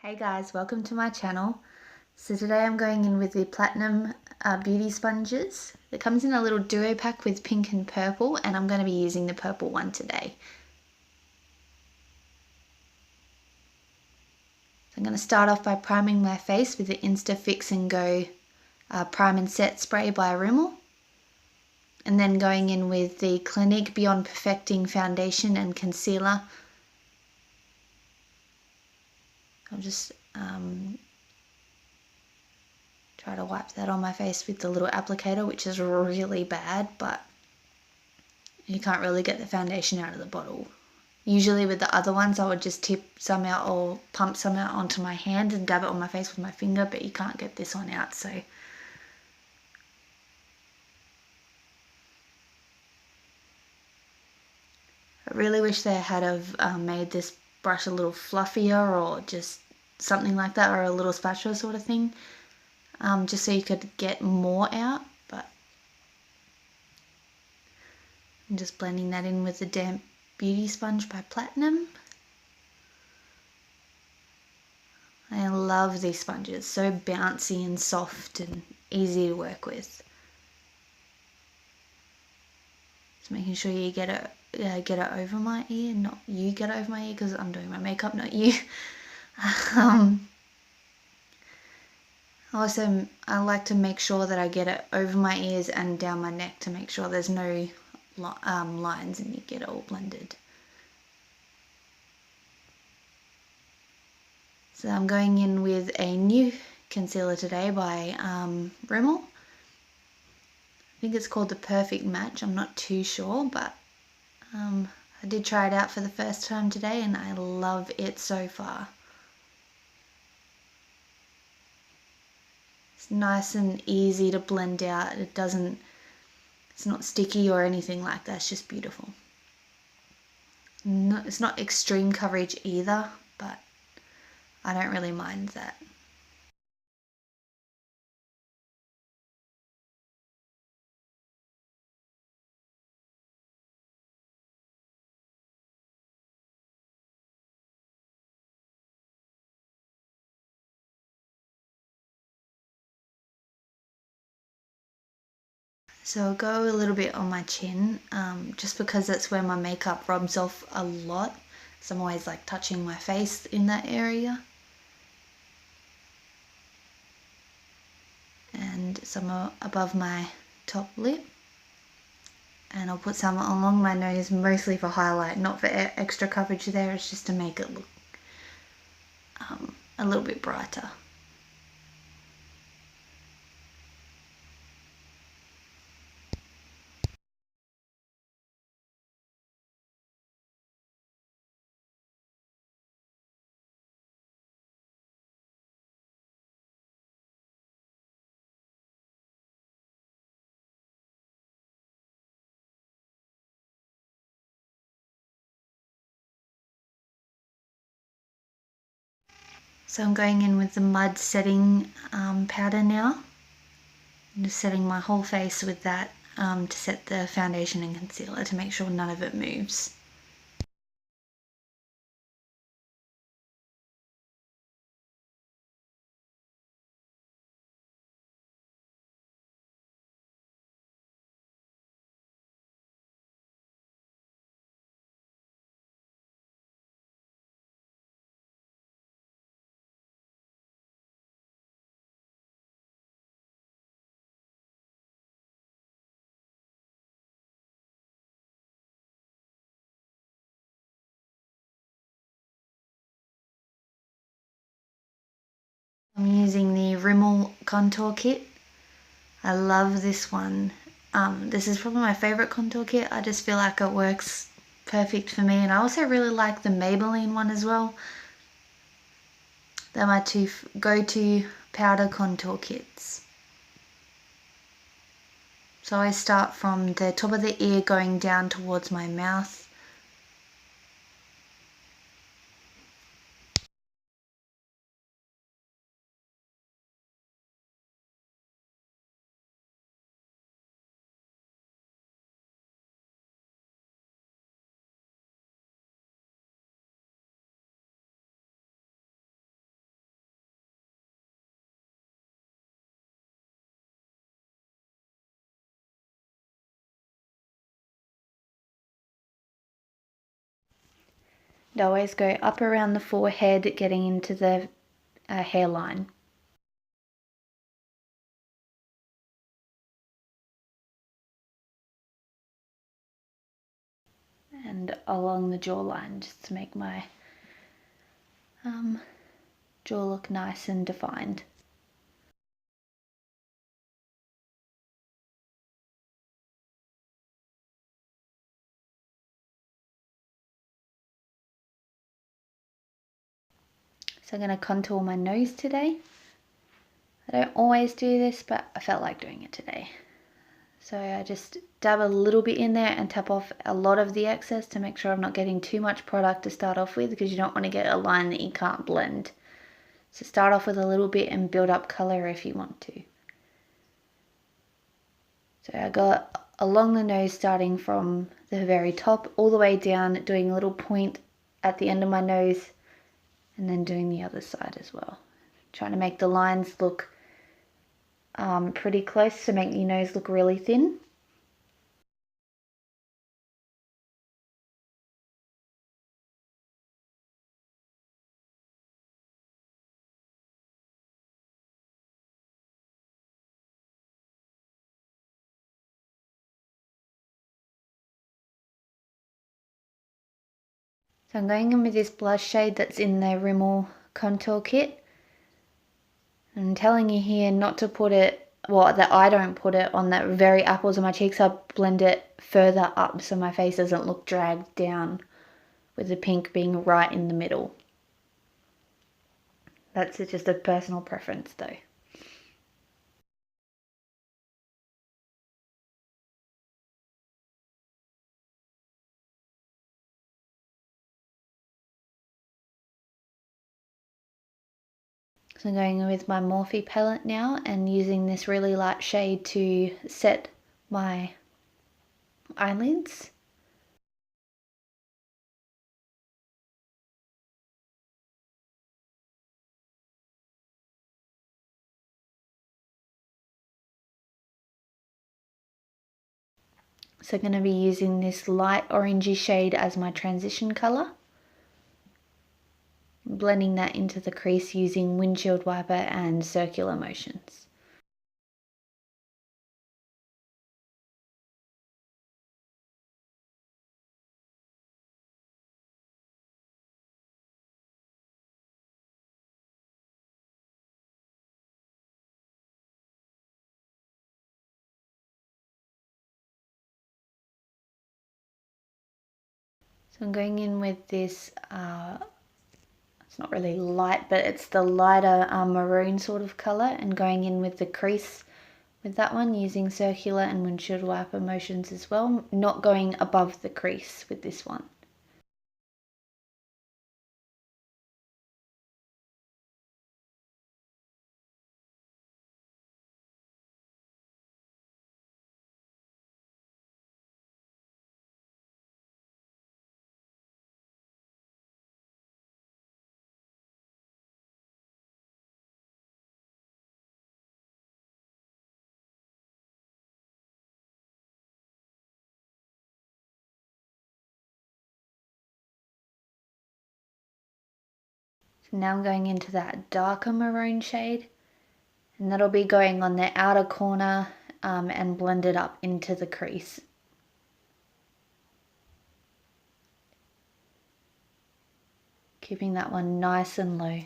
Hey guys, welcome to my channel. So today I'm going in with the Platinum Beauty Sponges. It comes in a little duo pack with pink and purple, and I'm going to be using the purple one today. So I'm going to start off by priming my face with the Insta Fix and Go Prime and Set Spray by Rimmel. And then going in with the Clinique Beyond Perfecting Foundation and Concealer. I'll just try to wipe that on my face with the little applicator, which is really bad, but you can't really get the foundation out of the bottle. Usually with the other ones I would just tip some out or pump some out onto my hand and dab it on my face with my finger, but you can't get this one out, so I really wish they had made this brush a little fluffier or just something like that, or a little spatula sort of thing, just so you could get more out. But I'm just blending that in with the Damp Beauty Sponge by Platinum. I love these sponges, so bouncy and soft and easy to work with. Just making sure you get it over my ear, not you get it over my ear, because I'm doing my makeup, not you. Also, I like to make sure that I get it over my ears and down my neck to make sure there's no lines and you get it all blended. So I'm going in with a new concealer today by Rimmel. I think it's called the Perfect Match, I'm not too sure, but I did try it out for the first time today and I love it so far. It's nice and easy to blend out. It's not sticky or anything like that, it's just beautiful. It's not extreme coverage either, but I don't really mind that. So I'll go a little bit on my chin, just because that's where my makeup rubs off a lot. So I'm always like touching my face in that area. And some above my top lip. And I'll put some along my nose, mostly for highlight, not for extra coverage there. It's just to make it look a little bit brighter. So I'm going in with the mud setting powder now. I'm just setting my whole face with that to set the foundation and concealer to make sure none of it moves. I'm using the Rimmel contour kit. I love this one. This is probably my favorite contour kit. I just feel like it works perfect for me, and I also really like the Maybelline one as well. They're my two go-to powder contour kits. So I start from the top of the ear going down towards my mouth. I always go up around the forehead, getting into the hairline. And along the jawline, just to make my jaw look nice and defined. So I'm going to contour my nose today. I don't always do this, but I felt like doing it today. So I just dab a little bit in there and tap off a lot of the excess to make sure I'm not getting too much product to start off with, because you don't want to get a line that you can't blend. So start off with a little bit and build up colour if you want to. So I got along the nose, starting from the very top all the way down, doing a little point at the end of my nose, and then doing the other side as well. Trying to make the lines look pretty close to make your nose look really thin. So I'm going in with this blush shade that's in the Rimmel contour kit. I'm telling you here not to put it, well, that I don't put it on the very apples of my cheeks. I blend it further up so my face doesn't look dragged down, with the pink being right in the middle. That's just a personal preference though. So I'm going with my Morphe palette now and using this really light shade to set my eyelids. So I'm going to be using this light orangey shade as my transition colour. Blending that into the crease using windshield wiper and circular motions. So I'm going in with this, it's not really light, but it's the lighter maroon sort of colour, and going in with the crease with that one using circular and windshield wiper motions as well, not going above the crease with this one. So now I'm going into that darker maroon shade, and that'll be going on the outer corner and blend it up into the crease. Keeping that one nice and low.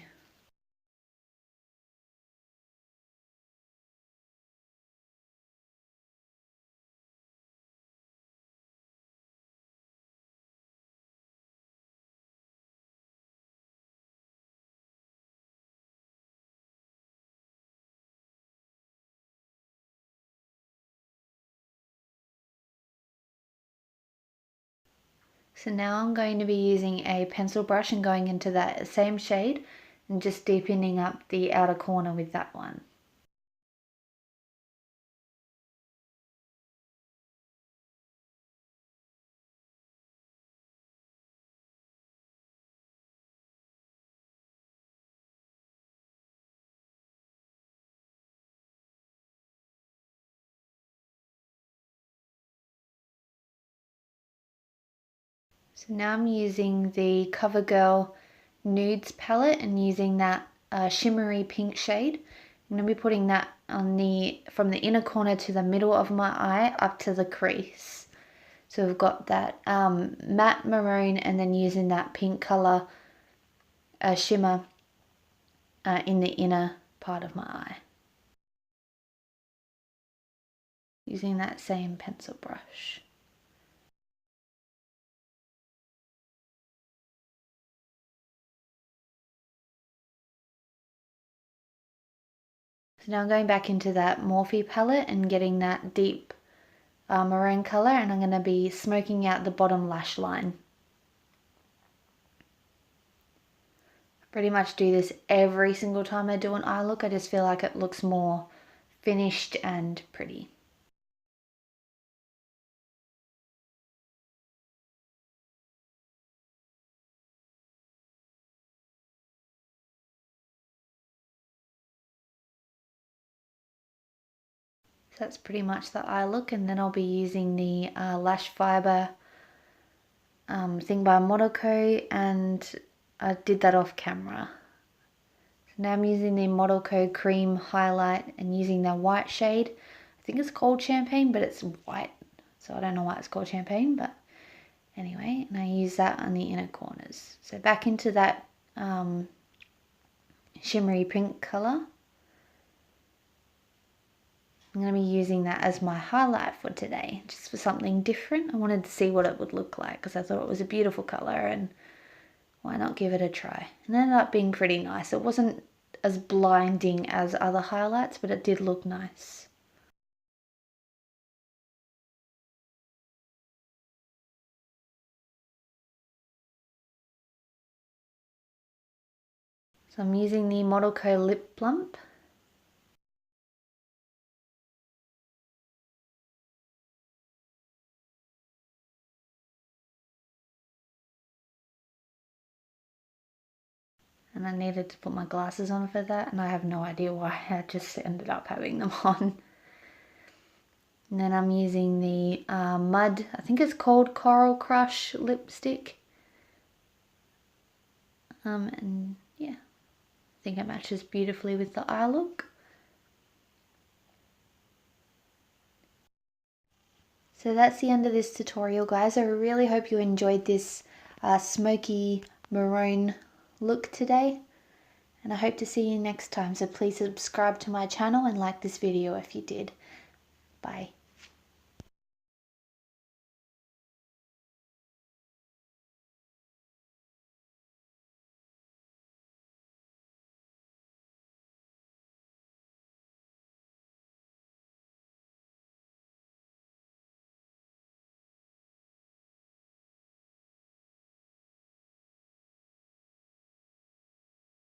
So now I'm going to be using a pencil brush and going into that same shade and just deepening up the outer corner with that one. So now I'm using the CoverGirl Nudes palette and using that shimmery pink shade. I'm going to be putting that on from the inner corner to the middle of my eye up to the crease. So we've got that matte maroon and then using that pink color shimmer in the inner part of my eye. Using that same pencil brush. So now I'm going back into that Morphe palette and getting that deep maroon color, and I'm going to be smoking out the bottom lash line. I pretty much do this every single time I do an eye look. I just feel like it looks more finished and pretty. So that's pretty much the eye look, and then I'll be using the lash fiber thing by Modelco, and I did that off camera. So now I'm using the Modelco cream highlight and using the white shade. I think it's called Champagne, but it's white, so I don't know why it's called Champagne, but anyway, and I use that on the inner corners. So back into that shimmery pink color. I'm going to be using that as my highlight for today, just for something different. I wanted to see what it would look like because I thought it was a beautiful color, and why not give it a try? And it ended up being pretty nice. It wasn't as blinding as other highlights, but it did look nice. So I'm using the Modelco Lip Plump. And I needed to put my glasses on for that, and I have no idea why. I just ended up having them on. And then I'm using the Mud, I think it's called Coral Crush lipstick. And yeah, I think it matches beautifully with the eye look. So that's the end of this tutorial, guys. I really hope you enjoyed this smoky maroon look today, and I hope to see you next time. So please subscribe to my channel and like this video if you did. Bye.